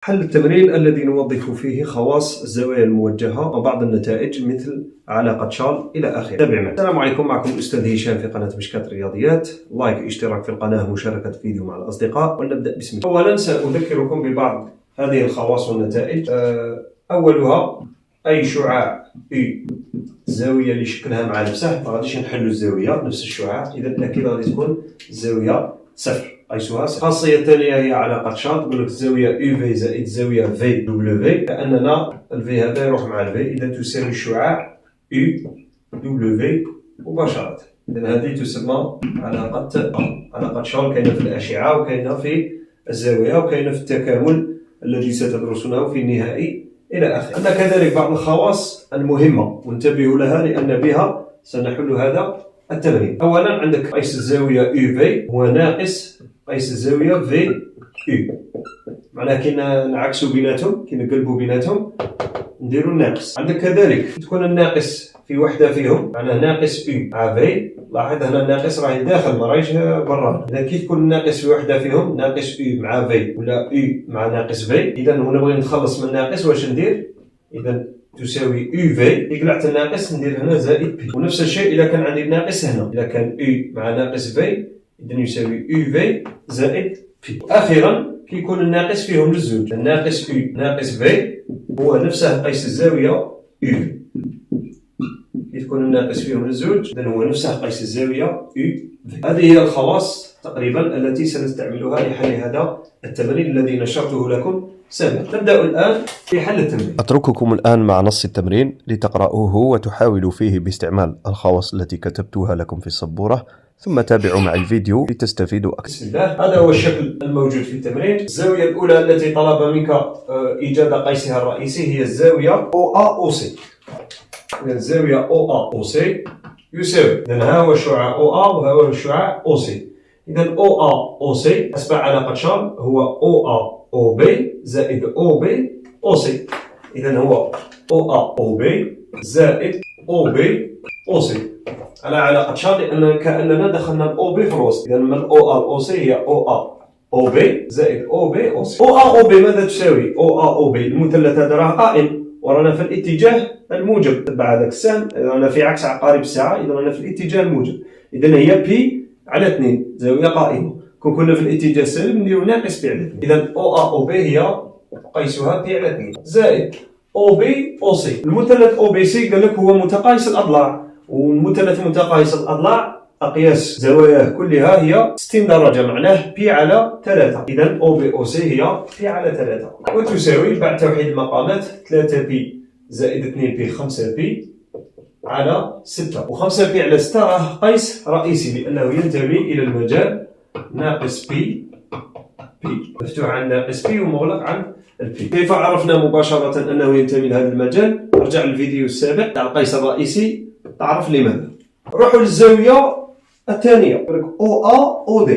حل التمرين الذي نوظف فيه خواص الزوايا الموجهة وبعض النتائج مثل علاقة شارل إلى آخره. تابع معي. السلام عليكم، معكم الأستاذ هشام في قناة مشكات الرياضيات. لايك، اشتراك في القناة، مشاركة فيديو مع الأصدقاء. ولنبدأ بسم الله. أولا سأذكركم ببعض هذه الخواص والنتائج. أولها أي شعاع الزاوية اللي شكلها مع نفسه، ما غاديش نحلوا الزاوية نفس الشعاع، إذا أكيد غادي تكون الزاوية صفر، قيسوها صفر. الخاصية الثانية هي علاقة شارل، تقول لك الزاوية UV زائد الزاوية VW، كأننا الفي هذا يروح مع الفي، إذا تساوي الشعاع UW مباشرة. إذا هذه تسمى علاقة شارل، كاينة في الأشعة وكاينة في الزاوية وكاينة في التكامل الذي ستدرسونه في النهائي إلى آخره. عندنا كذلك بعض الخواص المهمة وانتبهوا لها لأن بها سنحل هذا التمرين. أولا عندك قيس الزاوية UV هو ناقص قيس الزاوية VU، معناها كي نعكسوا بيناتهم، كي نقلبوا بيناتهم نديروا الناقص. عندك كذلك تكون الناقص في وحدة فيهم، معناها ناقص U مع V. لاحظ هنا الناقص راهي داخل ما راهيش برا. إذا كي تكون الناقص في وحدة فيهم، ناقص U مع V ولا U مع ناقص V، إذا نبغي نتخلص من الناقص واش ندير؟ إذا تساوي UV، كي قلعت الناقص ندير هنا زائد P. ونفس الشيء إذا كان عندي الناقص هنا، إذا كان U مع ناقص V إذا يساوي UV زائد P. أخيرا كي يكون الناقص فيهم للزوج، الناقص U ناقص V هو نفسه قيس الزاوية UV. كي تكون الناقص فيهم للزوج إذا هو نفسه قيس الزاوية UV. هذه هي الخواص تقريبا التي سنستعملها لحل هذا التمرين الذي نشرته لكم سابقا. نبدأ الآن في حل التمرين. أترككم الآن مع نص التمرين لتقرأوه وتحاولوا فيه باستعمال الخواص التي كتبتها لكم في السبورة، ثم تابعوا معي الفيديو لتستفيدوا أكثر. بسم الله. هذا هو الشكل الموجود في التمرين. الزاوية الأولى التي طلب منك إيجاد قيسها الرئيسي هي الزاوية OAOC. إذا الزاوية OAOC يساوي، إذا ها هو الشعاع OA وها هو الشعاع OC. إذا OAOC أسبع علاقة شارل هو OAOB زائد OB OC. إذا هو OAOB زائد OB OC على علاقة شارل، لأن كأننا دخلنا الأوبي في الوسط. إذا من OAOC هي OAOB زائد OB OC. OAOB ماذا تساوي؟ OAOB المثلث هذا راه قائم ورانا في الاتجاه الموجب، تبع هذاك السهم، رانا في عكس عقارب الساعة، إذا رانا في الاتجاه الموجب. إذا هي P على 2 زاوية قائمة. كون كنا في الاتجاه السالب نديرو ناقص P على 2. إذا OAOB هي قيسها P على 2 زائد OB OC. المثلث OBC قال لك هو متقايس الأضلاع، والمثلث متقايس الأضلاع أقياس زواياه كلها هي 60 درجة، معناه P على 3. إذا OBOC هي P على 3 وتساوي بعد توحيد المقامات 3P زائد 2P 5P على 6. و5P على 6 راه قيس رئيسي لأنه ينتمي إلى المجال ناقص P مفتوح عن ناقص P ومغلق عن البي. كيف عرفنا مباشرة أنه ينتمي لهذا المجال؟ ارجع للفيديو السابق تاع القيس الرئيسي تعرف لماذا. روحوا للزاوية الثانية، OAOD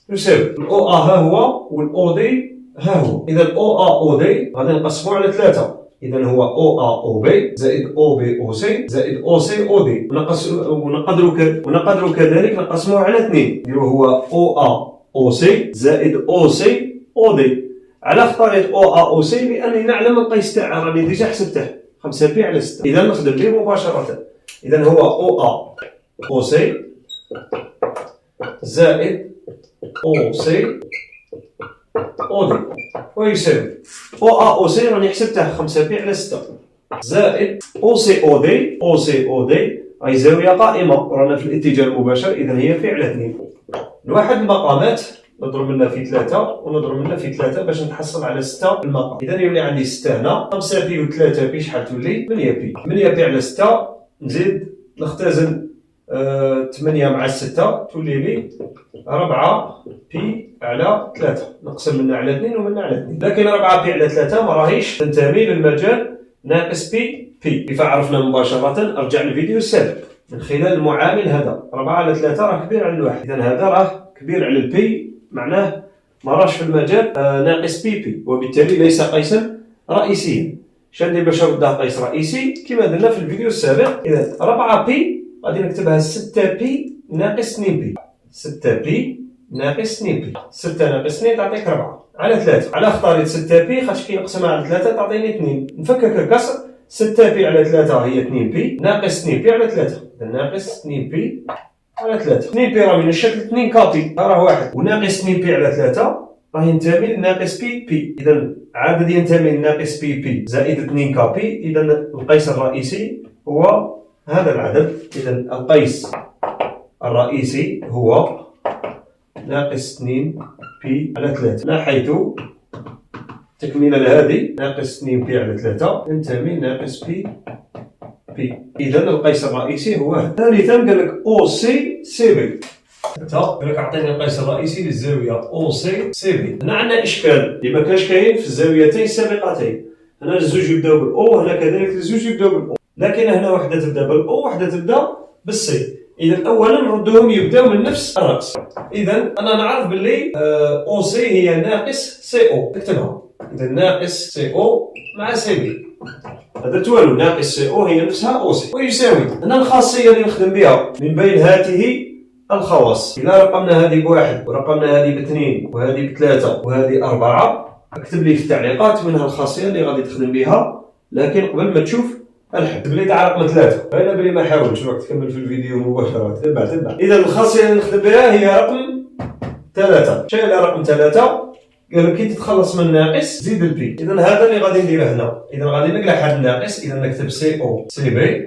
يساوي الOA ها هو والOD ها هو. إذا OAOD غادي نقسموه على 3. إذا هو OAOB زائد OBOC زائد OCOD، ونقدروا كذلك نقسموه على 2، نديرو هو OAOC زائد OCOD. على طريقة OAOC لأني نعلم القيس تاعها، راني ديجا حسبته 5P على 6. إذا نخدم به مباشرة. إذا هو OAOC زائد OCOD ويساوي OAOC راني حسبته 5P على 6 زائد OCOD أي زاوية قائمة رانا في الاتجاه المباشر، إذا هي P على 2. نوحد المقامات، نضرب لنا في 3 ونضرب لنا في 3 باش نتحصل على 6 المقام. إذا يولي عندي 6 هنا، 5P و 3P شحال تولي؟ 8P. 8P على 6 نزيد نختزن 8 مع 6 تولي لي 4P على 3. نقسم منا على 2 ومنا على 2، لكن 4P على 3 ما راهيش تنتمي للمجال ناقص P. كيف عرفنا مباشرة؟ ارجع للفيديو السابق من خلال المعامل هذا. 4 على 3 راه كبير على الواحد، إذا هذا راه كبير على البي، معناه ما راهش في المجال ناقص بي، وبالتالي ليس قيسا رئيسيا. شندير باش نرده قيس رئيسي كما درنا في الفيديو السابق. إذا 4 بي غادي نكتبها 6 بي ناقص 2 بي. 6 بي ناقص 2 بي. 6 ناقص 2 تعطيك 4 على 3. على اختاريت 6 بي خاطش كي نقسمها على 3 تعطيني 2. نفكك الكسر، 6 بي على 3 هي 2 بي ناقص 2 بي على 3. ناقص 2 بي على 3. 2 بي راه من الشكل 2 كابي راه واحد، وناقص 2 بي على 3 راه ينتمي لناقص بي بي. اذا عدد ينتمي لناقص بي بي زائد 2 كابي. اذا القيس الرئيسي هو هذا العدد. اذا القيس الرئيسي هو ناقص 2 بي على 3، حيث تكملة لهذه ناقص 2 بي على 3 ينتمي لناقص بي بي. إذا القيس الرئيسي هو هذا. ثالثا قال لك أو سي سي بي. قال لك أعطيني القيس الرئيسي للزاوية أو سي سي بي. هنا عندنا إشكال اللي ما كانش كاين في الزاويتين السابقتين. هنا الزوج يبداو بالأو، هنا كذلك الزوج يبداو بالأو، لكن هنا وحدة تبدا بالأو وحدة تبدا بالسي. إذا أولا نردهم يبداو من نفس الرأس. إذا أنا نعرف باللي أو سي هي ناقص سي أو. اكتبها. إذا ناقص سي أو مع سي بي هذا توالو. ناقص سي أو هي نفسها أو سي ويساوي. هنا الخاصية اللي نخدم بها من بين هذه الخواص، إذا رقمنا هذه بواحد ورقمنا هذه باثنين وهذه بثلاثة وهذه 4 اكتب لي في التعليقات منها الخاصية اللي غادي تخدم بها. لكن قبل ما تشوف الحل اكتب لي تاع رقم 3. أنا بلي ما حاولش راك تكمل في الفيديو مباشرة. تبع. إذا الخاصية اللي نخدم بها هي رقم 3. شنو هي رقم 3؟ قال لك كي تتخلص من الناقص زيد البي. اذا هذا اللي غادي نديره هنا. اذا غادي نقلع هذا الناقص، اذا نكتب سي او سي بي،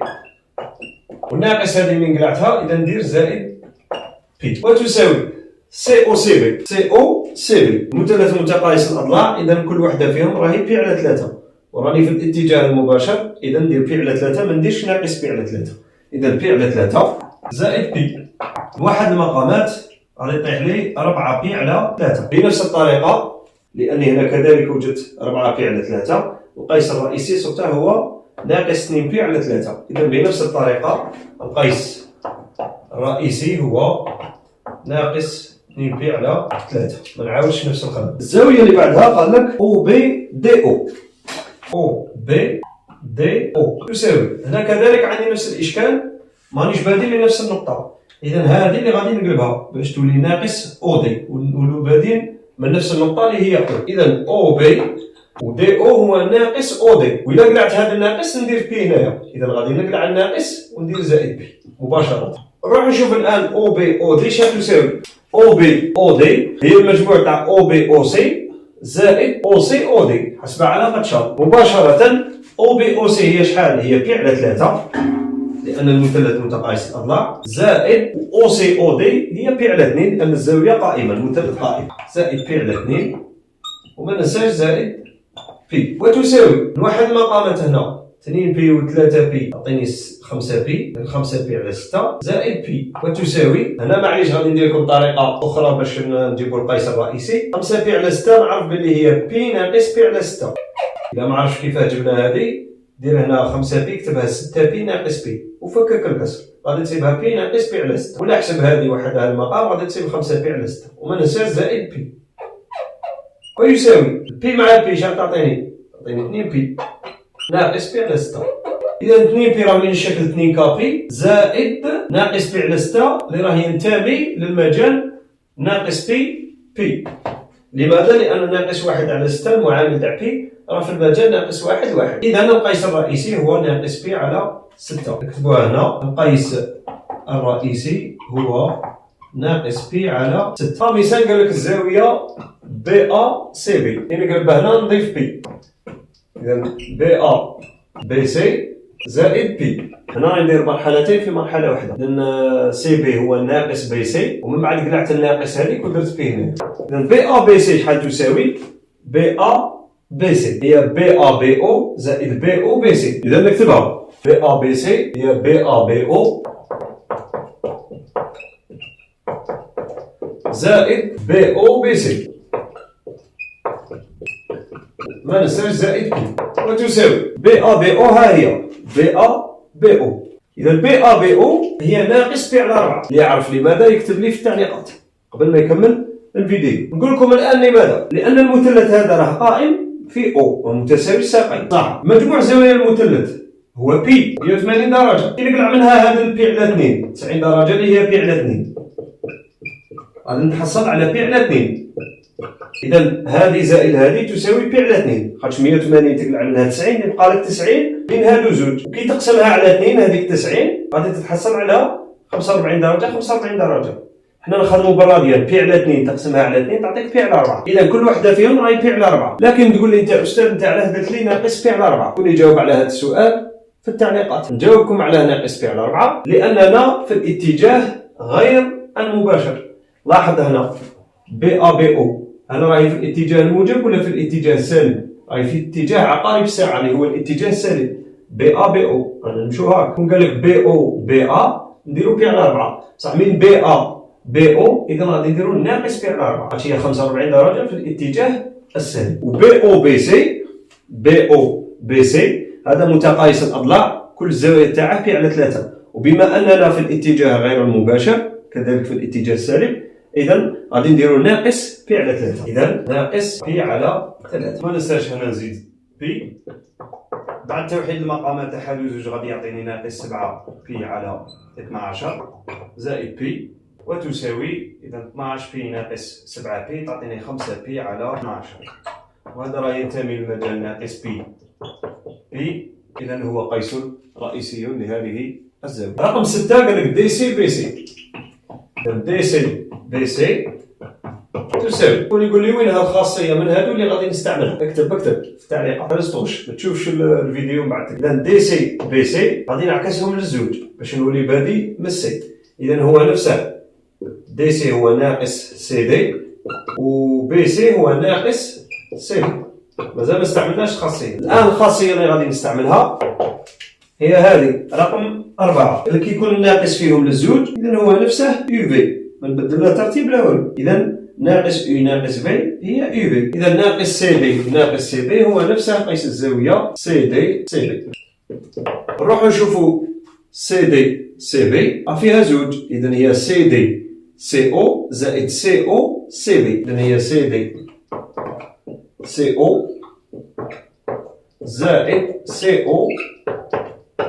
والناقص هذه اللي قلعتها اذا ندير زائد بي وتساوي سي او سي بي. سي او سي بي مثلث متقايس الاضلاع، اذا كل وحده فيهم راهي بي على 3 وراني في الاتجاه المباشر. اذا ندير بي على 3 ما نديرش ناقص بي على 3. اذا بي على 3 زائد بي. واحد المقامات غادي يطيح لي 4 بي على 3 بنفس الطريقه، لاني هنا كذلك وجدت 4 بي على 3. القيس الرئيسي صرته هو ناقص 2 بي على 3. اذا بنفس الطريقه القيس الرئيسي هو ناقص 2 بي على 3. ما نعاودش نفس الخدمه. الزاويه اللي بعدها قال لك او بي دي او. او بي دي او تساوي. هنا كذلك عندي نفس الاشكال، مانيش بادي لنفس النقطه. اذا هذه اللي غادي نقلبها باش تولي ناقص او دي، ونولو بادين من نفس النقطه اللي هي او. اذا او بي ودي او هو ناقص او دي، واذا قلعت هذا الناقص ندير بي هنايا. اذا غادي نقلع الناقص وندير زائد بي مباشره. نروح نشوف الان او بي او دي شنو تساوي. او بي او دي هي المجموع تاع او بي او سي زائد او سي او دي حسب علاقه شرط. مباشره او بي او سي هي شحال؟ هي بي على 3 لأن المثلث متقايس الأضلاع، زائد أو سي أو دي هي بي على 2 لأن الزاوية قائمة، المثلث قائم، زائد بي على 2 وما ننساش زائد بي وتساوي. نوحد المقامات هنا 2 بي و 3 بي تعطيني 5 بي، 5 بي على 6 زائد بي وتساوي. هنا معليش غادي ندير لكم طريقة أخرى باش نجيبوا القيس الرئيسي. 5 بي على 6 نعرف بلي هي بي ناقص بي على 6. إذا ما عرفتش كيفاه جبنا هذه دير هنا 5 بي كتبها 6 بي ناقص بي وفكك الكسر، غادي تسيبها بي ناقص بي على 6 ولا احسب هذه وحدها المقام غادي تسيب 5 بي على 6 وما ننساش زائد بي ويساوي بي مع بي شحال تعطيني؟ تعطيني 2 بي ناقص بي على 6. اذا 2 بي راه من الشكل 2 كابي زائد ناقص بي على 6 اللي راه ينتمي للمجال ناقص بي بي. لماذا؟ لأن ناقص 1 على 6 المعامل تاع بي راه في المجال ناقص 1 1. إذا القيس الرئيسي هو ناقص بي على 6. نكتبوها هنا. القيس الرئيسي هو ناقص بي على 6. خامسا قال لك الزاوية بي أ سي بي، يعني قلب هنا نضيف بي. إذا بي أ بي سي زائد بي. هنا ندير مرحلتين في مرحلة واحدة، لأن سي بي هو ناقص بي سي ومن بعد قلعت الناقص هذيك ودرت بي هنا. إذا بي أ بي سي شحال تساوي؟ بي أ بي سي هي بي أ بي أو زائد بي أو بي سي. إذا نكتبها بي أ بي سي هي بي أ بي أو زائد بي أو بي سي ما ننساش زائد بي وتساوي بي أ بي أو. ها هي بي أ بي أو. إذا بي أ بي أو هي ناقص بي على 4. اللي يعرف لماذا يكتب لي في التعليقات قبل ما يكمل الفيديو. نقول لكم الآن لماذا؟ لأن المثلث هذا راه قائم في او ومتساوي الساقين صح. مجموع زوايا المثلث هو بي 180 درجة. نقلع منها هذا البي على 2 90 درجة اللي هي بي على 2 غادي نتحصل على بي على 2. إذا هذه زائد هذه تساوي بي على 2، خاطش 180 تقلع منها 90 يبقى لك 90 بين هادو زوج، وكي تقسمها على 2 هذيك 90 غادي تتحصل على 45 درجة 45 درجة. حنا نخدموا بالراديان بي على 2 تقسمها على 2 تعطيك بي على 4. إذا كل وحدة فيهم راهي بي على 4. لكن تقول لي أنت أستاذ أنت علاه درت لي ناقص بي على 4؟ كون يجاوب على هذا السؤال في التعليقات. نجاوبكم على ناقص بي على 4 لأننا في الاتجاه غير المباشر. لاحظ هنا بي أ بي أو، أنا راهي في الاتجاه الموجب ولا في الاتجاه السالب؟ راهي في اتجاه عقارب الساعة اللي هو الاتجاه السالب. بي أ بي أو نمشيو هاك، كون قال لك بي أو بي أ نديرو بي على 4 صح. من بي أ بي أو إذا غادي نديرو ناقص بي على 4، هادشي هي 45 درجة في الاتجاه السالب. وبي أو بي سي، بي أو بي سي هذا متقايس الأضلاع كل الزاوية تاعه بي على 3. وبما أننا في الاتجاه غير المباشر كذلك في الاتجاه السالب، إذا غادي نديرو ناقص بي على 3. إذا ناقص بي على 3. ما ننساش هنا نزيد بي بعد توحيد المقامات أحد وزوج غادي يعطيني ناقص 7 بي على 12 زائد بي، وتساوي إذا 12 بي ناقص 7 بي تعطيني 5 بي على 12. وهذا راه ينتمي للمجال ناقص بي بي، إذا هو قيس رئيسي لهذه الزاوية. رقم 6 قال لك دي سي بي سي. دي سي بي سي تساوي، يقول لي وين هذه الخاصية من هادو اللي غادي نستعملها؟ اكتب في التعليقات، ما تسطوش ما تشوفش الفيديو من بعد. إذا دي سي بي سي غادي نعكسهم للزوج باش نولي بادي من سي. إذا هو نفسه دي سي هو ناقص سي دي، وبي سي هو ناقص سي دي. مازال ما استعملناش الخاصية. الآن الخاصية اللي غادي نستعملها هي هذه رقم 4 اللي كيكون الناقص فيهم للزوج. إذا هو نفسه يو في، ما نبدل له ترتيب لا والو. إذا ناقص يو ناقص في هي يو في. إذا ناقص سي دي ناقص سي بي هو نفسه قيس الزاوية سي دي سي بي. نروحو نشوفو سي دي سي بي فيها زوج. إذا هي سي دي سي او زائد سي او سي بي. إذا هي سي دي سي او زائد سي او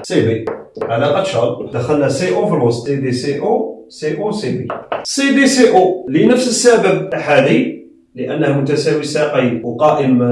سي بي على قد دخلنا سي او في الوسط. سي دي سي او سي او سي بي. سي دي سي او لنفس السبب احادي لانه متساوي ساقي وقائم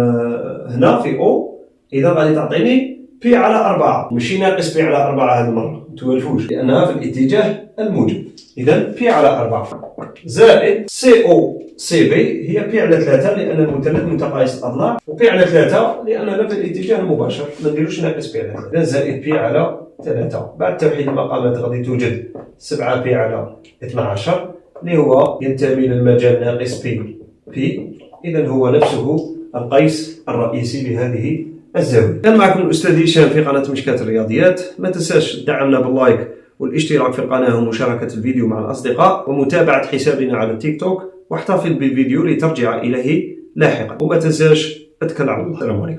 هنا في او. اذا غادي تعطيني بي على 4 ماشي ناقص بي على 4 هذه المره، ما توالفوش لانها في الاتجاه الموجب. اذا بي على 4 زائد سي او سي بي هي بي على 3 لان المثلث متقايس الاضلاع، وبي على 3 لاننا في الاتجاه المباشر ما نديروش ناقص بي على 3. اذا زائد بي على 3. بعد توحيد المقامات غادي توجد 7 بي على 12 اللي هو ينتمي للمجال ناقص بي بي. اذا هو نفسه القيس الرئيسي لهذه الزاوية. كان معكم الأستاذ هشام في قناة مشكات الرياضيات. ما تنساش تدعمنا باللايك والاشتراك في القناة ومشاركة الفيديو مع الأصدقاء ومتابعة حسابنا على التيك توك، واحتفظ بالفيديو لترجع إليه لاحقا. وما تنساش اتكل على الله. السلام عليكم.